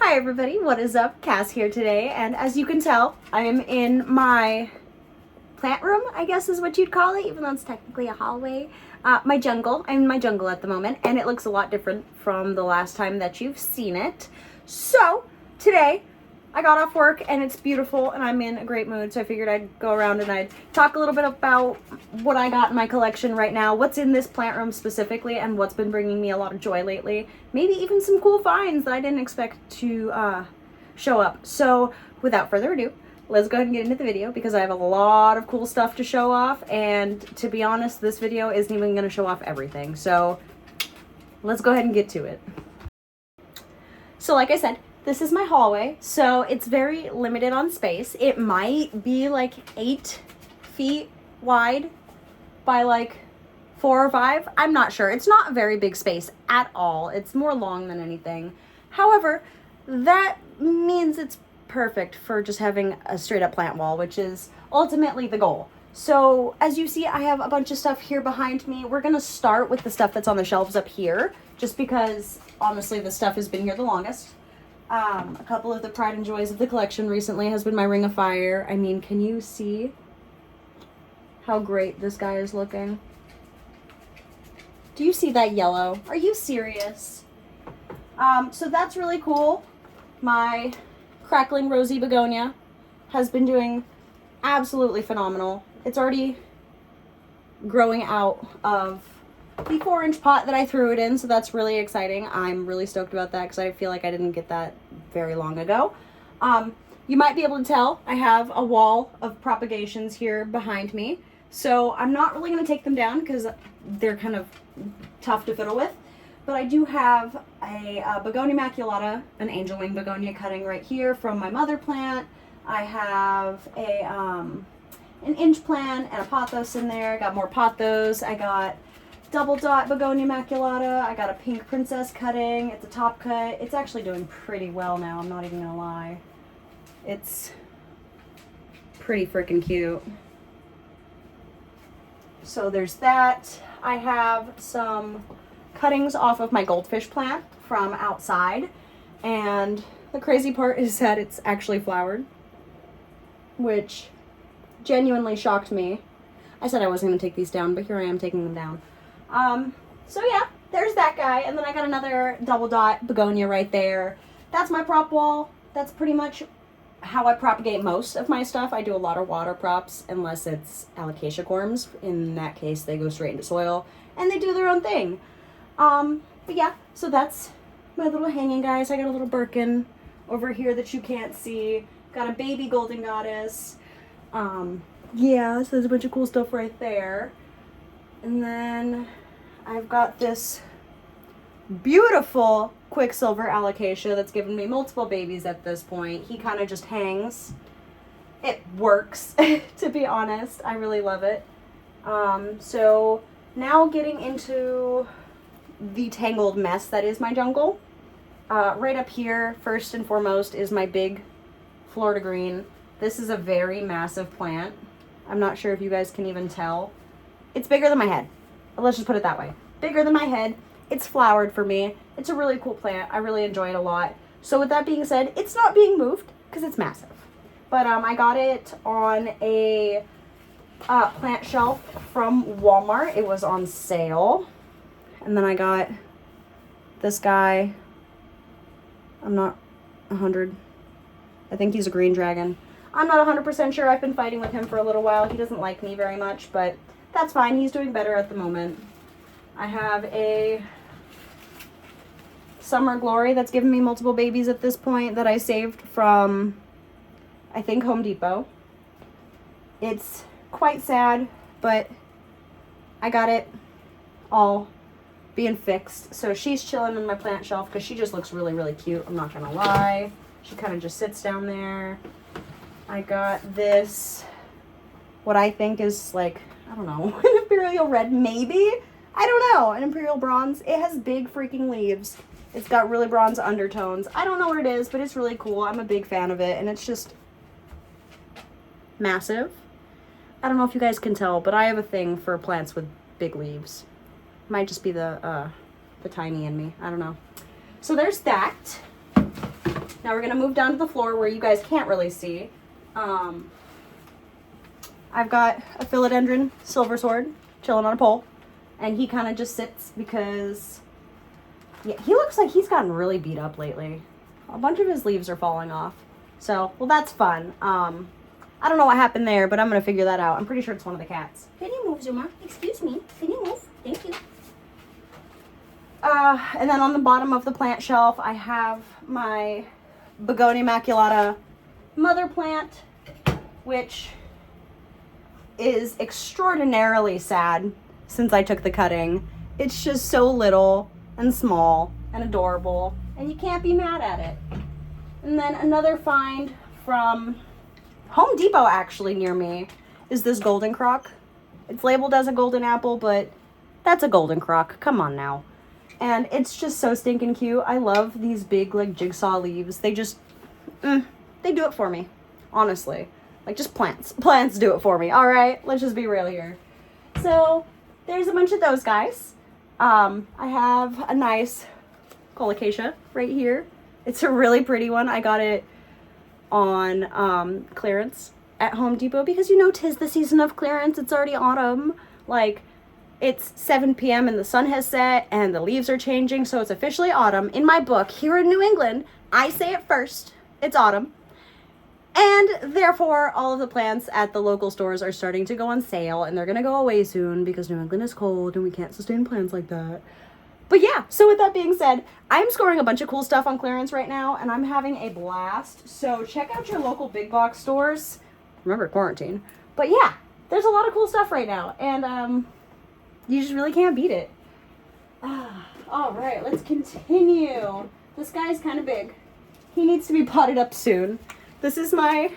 Hi everybody, what is up? Cass here today, and as you can tell, I am in my plant room, I guess is what you'd call it, even though it's technically a hallway. My jungle. I'm in my jungle at the moment, and it looks a lot different from the last time that you've seen it. So, today, I got off work, and it's beautiful, and I'm in a great mood, so I figured I'd go around and I'd talk a little bit about what I got in my collection right now, what's in this plant room specifically, and what's been bringing me a lot of joy lately. Maybe even some cool finds that I didn't expect to show up. So, without further ado, let's go ahead and get into the video because I have a lot of cool stuff to show off, and to be honest, this video isn't even going to show off everything. So, let's go ahead and get to it. So, like I said, this is my hallway, so it's very limited on space. It might be like 8 feet wide by like 4 or 5. I'm not sure. It's not a very big space at all. It's more long than anything. However, that means it's perfect for just having a straight up plant wall, which is ultimately the goal. So as you see, I have a bunch of stuff here behind me. We're going to start with the stuff that's on the shelves up here, just because honestly the stuff has been here the longest. A couple of the pride and joys of the collection recently has been my Ring of Fire. I mean, can you see how great this guy is looking? Do you see that yellow? Are you serious? So that's really cool. My crackling rosy begonia has been doing absolutely phenomenal. It's already growing out of the 4-inch pot that I threw it in, so that's really exciting. I'm really stoked about that because I feel like I didn't get that very long ago. You might be able to tell I have a wall of propagations here behind me, so I'm not really going to take them down because they're kind of tough to fiddle with, but I do have a begonia maculata, an angel wing begonia cutting right here from my mother plant. I have an inch plant and a pothos in there. I got more pothos. I got double dot begonia maculata. I got a pink princess cutting. It's a top cut. It's actually doing pretty well now, I'm not even gonna lie. It's pretty freaking cute. So there's that. I have some cuttings off of my goldfish plant from outside, and the crazy part is that it's actually flowered, which genuinely shocked me. I said I wasn't gonna take these down, but here I am taking them down. So yeah, there's that guy, and then I got another double dot begonia right there. That's my prop wall. That's pretty much how I propagate most of my stuff. I do a lot of water props, unless it's alocasia corms. In that case, they go straight into soil, and they do their own thing. But yeah, so that's my little hanging guys. I got a little Birkin over here that you can't see. Got a baby golden goddess. Yeah, so there's a bunch of cool stuff right there. And then I've got this beautiful Quicksilver alocasia that's given me multiple babies at this point. He kind of just hangs. It works, to be honest. I really love it. So now getting into the tangled mess that is my jungle. Right up here, first and foremost, is my big Florida green. This is a very massive plant. I'm not sure if you guys can even tell. It's bigger than my head. Let's just put it that way. Bigger than my head. It's flowered for me. It's a really cool plant. I really enjoy it a lot. So with that being said, it's not being moved because it's massive. But I got it on a plant shelf from Walmart. It was on sale. And then I got this guy. I'm not 100. I think he's a green dragon. I'm not 100% sure. I've been fighting with him for a little while. He doesn't like me very much, but that's fine. He's doing better at the moment. I have a Summer Glory that's given me multiple babies at this point that I saved from, I think, Home Depot. It's quite sad, but I got it all being fixed. So she's chilling on my plant shelf because she just looks really, really cute. I'm not going to lie. She kind of just sits down there. I got this, what I think is like, I don't know, an imperial red, maybe? I don't know, an imperial bronze. It has big freaking leaves. It's got really bronze undertones. I don't know what it is, but it's really cool. I'm a big fan of it, and it's just massive. I don't know if you guys can tell, but I have a thing for plants with big leaves. Might just be the tiny in me. I don't know. So there's that. Now we're gonna move down to the floor where you guys can't really see. I've got a philodendron silver sword chilling on a pole, and he kind of just sits because, yeah, he looks like he's gotten really beat up lately. A bunch of his leaves are falling off. So, well, that's fun. I don't know what happened there, but I'm gonna figure that out. I'm pretty sure it's one of the cats. Can you move, Zuma? Excuse me. Can you move? Thank you. And then on the bottom of the plant shelf, I have my Begonia maculata mother plant, which is extraordinarily sad since I took the cutting. It's just so little and small and adorable, and you can't be mad at it. And then another find from Home Depot, actually near me, is this golden crock. It's labeled as a golden apple, but that's a golden crock. Come on now. And it's just so stinking cute. I love these big, like, jigsaw leaves. They just, they do it for me, honestly. Like, just plants. Plants do it for me, all right? Let's just be real here. So, there's a bunch of those guys. I have a nice colocasia right here. It's a really pretty one. I got it on clearance at Home Depot because, you know, 'tis the season of clearance. It's already autumn. Like, it's 7 p.m. and the sun has set and the leaves are changing, so it's officially autumn. In my book, here in New England, I say it first. It's autumn. And therefore, all of the plants at the local stores are starting to go on sale, and they're going to go away soon because New England is cold and we can't sustain plants like that. But yeah, so with that being said, I'm scoring a bunch of cool stuff on clearance right now, and I'm having a blast. So check out your local big box stores. Remember, quarantine. But yeah, there's a lot of cool stuff right now, and you just really can't beat it. All right, let's continue. This guy's kind of big. He needs to be potted up soon. This is my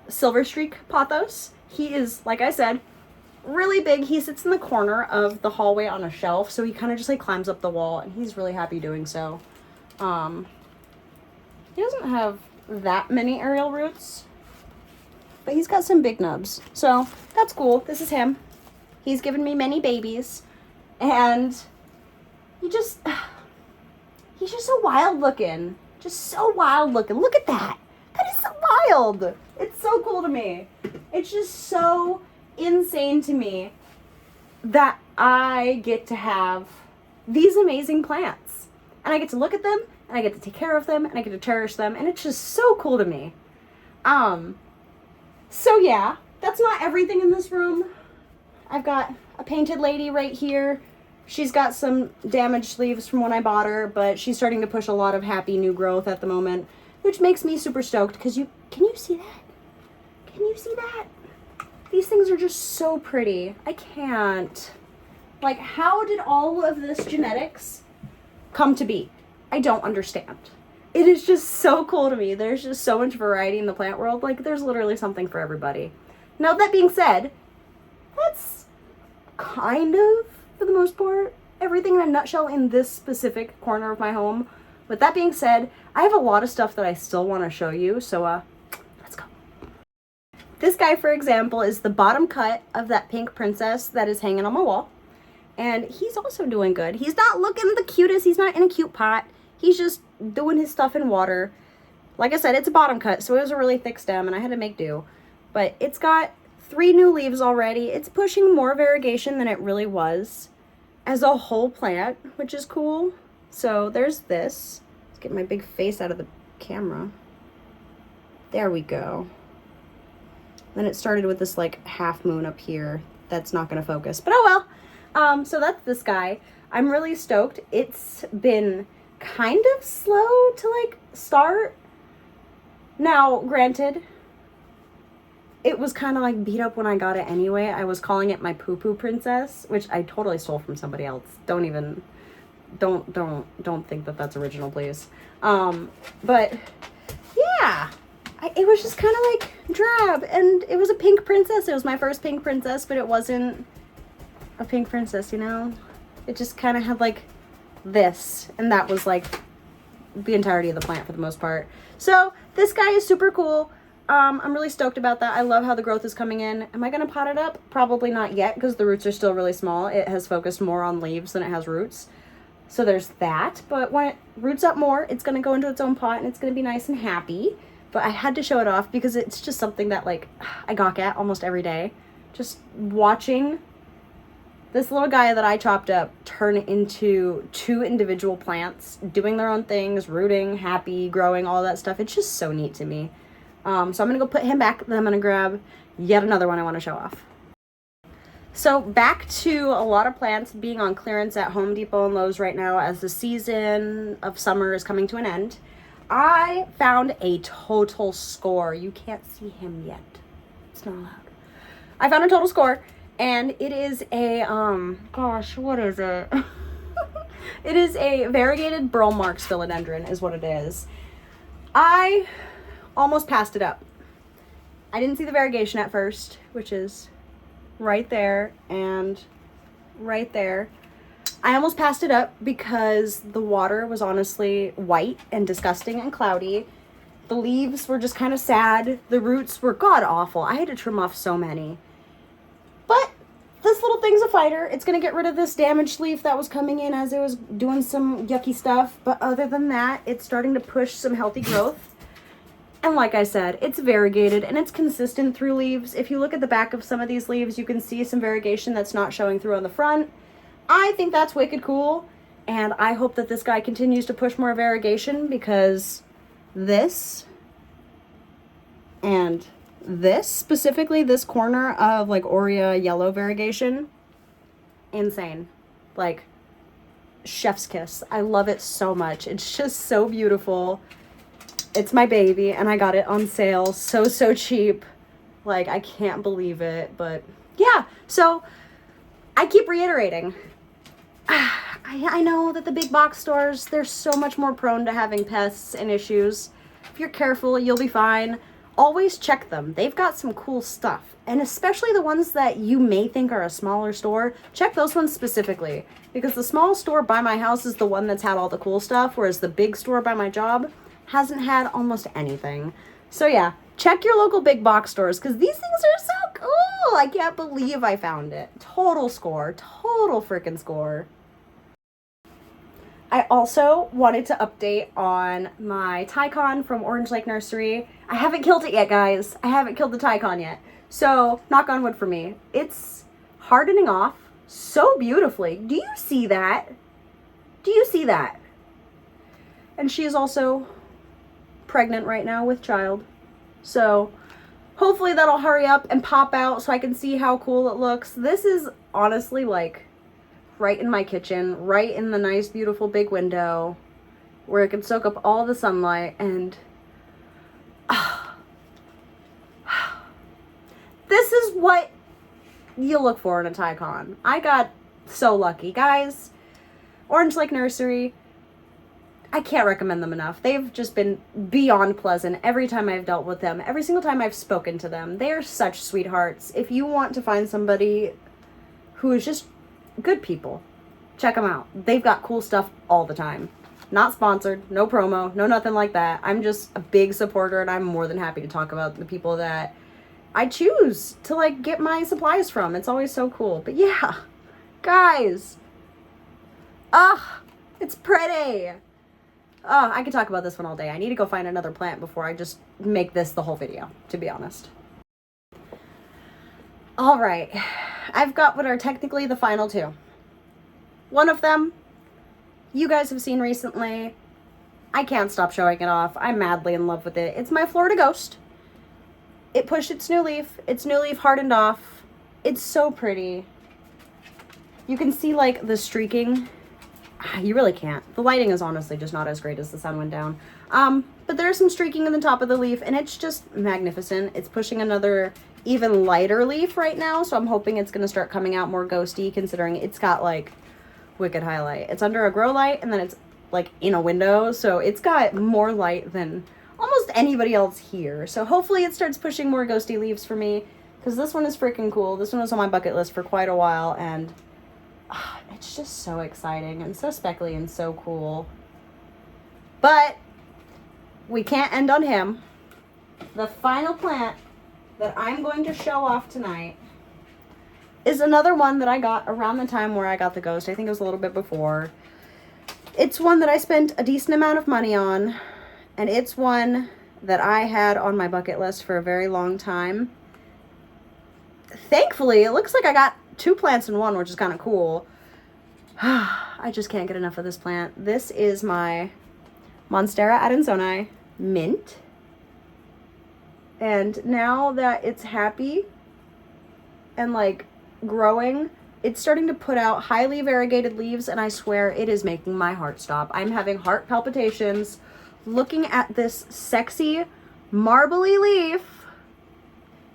silver streak pothos. He is, like I said, really big. He sits in the corner of the hallway on a shelf, so he kind of just like climbs up the wall, and he's really happy doing so. He doesn't have that many aerial roots, but he's got some big nubs, so that's cool. This is him. He's given me many babies, and he's just so wild looking. Just so wild looking. Look at that. That is so wild. It's so cool to me. It's just so insane to me that I get to have these amazing plants, and I get to look at them, and I get to take care of them, and I get to cherish them, and it's just so cool to me. So yeah, that's not everything in this room. I've got a painted lady right here. She's got some damaged leaves from when I bought her, but she's starting to push a lot of happy new growth at the moment, which makes me super stoked because can you see that? Can you see that? These things are just so pretty. I can't. Like, how did all of this genetics come to be? I don't understand. It is just so cool to me. There's just so much variety in the plant world. Like, there's literally something for everybody. Now, that being said, that's kind of, for the most part, everything in a nutshell in this specific corner of my home. With that being said, I have a lot of stuff that I still want to show you, so let's go. This guy, for example, is the bottom cut of that pink princess that is hanging on my wall, and he's also doing good. He's not looking the cutest, he's not in a cute pot, he's just doing his stuff in water. Like I said, it's a bottom cut, so it was a really thick stem, and I had to make do. But it's got 3 new leaves already. It's pushing more variegation than it really was as a whole plant, which is cool. So there's this. Let's get my big face out of the camera. There we go. Then it started with this like half moon up here. That's not gonna focus, but oh well. So that's this guy. I'm really stoked. It's been kind of slow to like start. Now, granted, it was kind of like beat up when I got it anyway. I was calling it my poo-poo princess, which I totally stole from somebody else. Don't think that that's original, please. But yeah, it was just kind of like drab, and it was a pink princess. It was my first pink princess, but it wasn't a pink princess, you know? It just kind of had like this, and that was like the entirety of the plant for the most part. So this guy is super cool. I'm really stoked about that. I love how the growth is coming in. Am I going to pot it up? Probably not yet because the roots are still really small. It has focused more on leaves than it has roots. So there's that, but when it roots up more, it's going to go into its own pot and it's going to be nice and happy. But I had to show it off because it's just something that, like, I gawk at almost every day. Just watching this little guy that I chopped up turn into 2 individual plants, doing their own things, rooting, happy, growing, all that stuff. It's just so neat to me. So I'm going to go put him back, then I'm going to grab yet another one I want to show off. So back to a lot of plants being on clearance at Home Depot and Lowe's right now as the season of summer is coming to an end. I found a total score. You can't see him yet. It's not allowed. I found a total score, and it is a, gosh, what is it? It is a variegated Burlmark philodendron is what it is. I almost passed it up. I didn't see the variegation at first, which is right there and right there. I almost passed it up because the water was honestly white and disgusting and cloudy. The leaves were just kind of sad. The roots were god-awful. I had to trim off so many. But this little thing's a fighter. It's going to get rid of this damaged leaf that was coming in as it was doing some yucky stuff. But other than that, it's starting to push some healthy growth. And like I said, it's variegated and it's consistent through leaves. If you look at the back of some of these leaves, you can see some variegation that's not showing through on the front. I think that's wicked cool, and I hope that this guy continues to push more variegation because this and this, specifically this corner of like Aurea yellow variegation, insane. Like, chef's kiss. I love it so much. It's just so beautiful. It's my baby, and I got it on sale so cheap. Like, I can't believe it, but yeah. So I keep reiterating, I know that the big box stores, they're so much more prone to having pests and issues. If you're careful, you'll be fine. Always check them. They've got some cool stuff. And especially the ones that you may think are a smaller store, check those ones specifically. Because the small store by my house is the one that's had all the cool stuff, whereas the big store by my job hasn't had almost anything. So yeah, check your local big box stores because these things are so cool. I can't believe I found it. Total score. Total freaking score. I also wanted to update on my Tycon from Orange Lake Nursery. I haven't killed it yet, guys. I haven't killed the Tycon yet. So, knock on wood for me. It's hardening off so beautifully. Do you see that? Do you see that? And she is also pregnant right now with child. So, hopefully that'll hurry up and pop out so I can see how cool it looks. This is honestly like right in my kitchen, right in the nice, beautiful big window where it can soak up all the sunlight, and this is what you look for in a Tycon. I got so lucky. Guys, Orange Lake Nursery, I can't recommend them enough. They've just been beyond pleasant every time I've dealt with them, every single time I've spoken to them. They are such sweethearts. If you want to find somebody who is just good people, check them out. They've got cool stuff all the time. Not sponsored, no promo, no nothing like that. I'm just a big supporter, and I'm more than happy to talk about the people that I choose to like get my supplies from. It's always so cool. But yeah, guys, it's pretty. I could talk about this one all day. I need to go find another plant before I just make this the whole video, to be honest. All right, I've got what are technically the final 2. One of them, you guys have seen recently. I can't stop showing it off. I'm madly in love with it. It's my Florida Ghost. It pushed its new leaf. Its new leaf hardened off. It's so pretty. You can see like the streaking. You really can't. The lighting is honestly just not as great as the sun went down. But there's some streaking in the top of the leaf, and it's just magnificent. It's pushing another even lighter leaf right now, so I'm hoping it's going to start coming out more ghosty, considering it's got like wicked highlight. It's under a grow light, and then it's like in a window, so it's got more light than almost anybody else here. So hopefully it starts pushing more ghosty leaves for me, because this one is freaking cool. This one was on my bucket list for quite a while, and it's just so exciting and so speckly and so cool. But we can't end on him. The final plant that I'm going to show off tonight is another one that I got around the time where I got the ghost. I think it was a little bit before. It's one that I spent a decent amount of money on, and it's one that I had on my bucket list for a very long time. Thankfully, it looks like I got 2 plants in one, which is kind of cool. I just can't get enough of this plant. This is my Monstera adansonii mint. And now that it's happy and like growing, it's starting to put out highly variegated leaves, and I swear it is making my heart stop. I'm having heart palpitations looking at this sexy marbly leaf.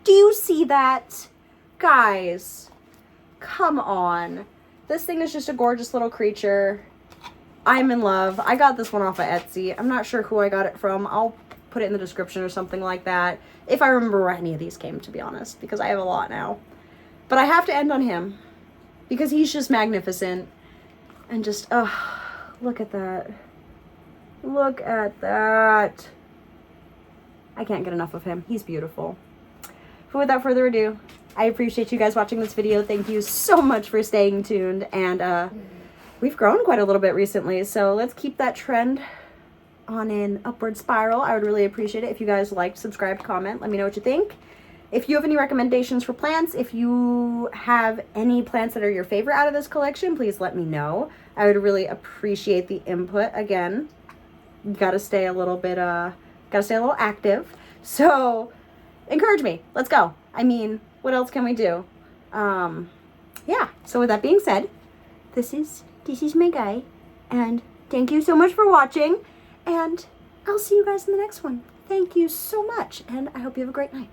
Do you see that? Guys, come on. This thing is just a gorgeous little creature. I'm in love. I got this one off of Etsy. I'm not sure who I got it from. I'll put it in the description or something like that, if I remember where any of these came, to be honest, because I have a lot now. But I have to end on him, because he's just magnificent. And just, look at that. Look at that. I can't get enough of him. He's beautiful. But without further ado, I appreciate you guys watching this video. Thank you so much for staying tuned. And we've grown quite a little bit recently, so let's keep that trend on an upward spiral. I would really appreciate it if you guys liked, subscribe, comment. Let me know what you think. If you have any recommendations for plants, if you have any plants that are your favorite out of this collection, please let me know. I would really appreciate the input. Again, gotta stay a little active. So encourage me. Let's go. I mean, what else can we do? Yeah. So with that being said, this is my guy, and thank you so much for watching, and I'll see you guys in the next one. Thank you so much, and I hope you have a great night.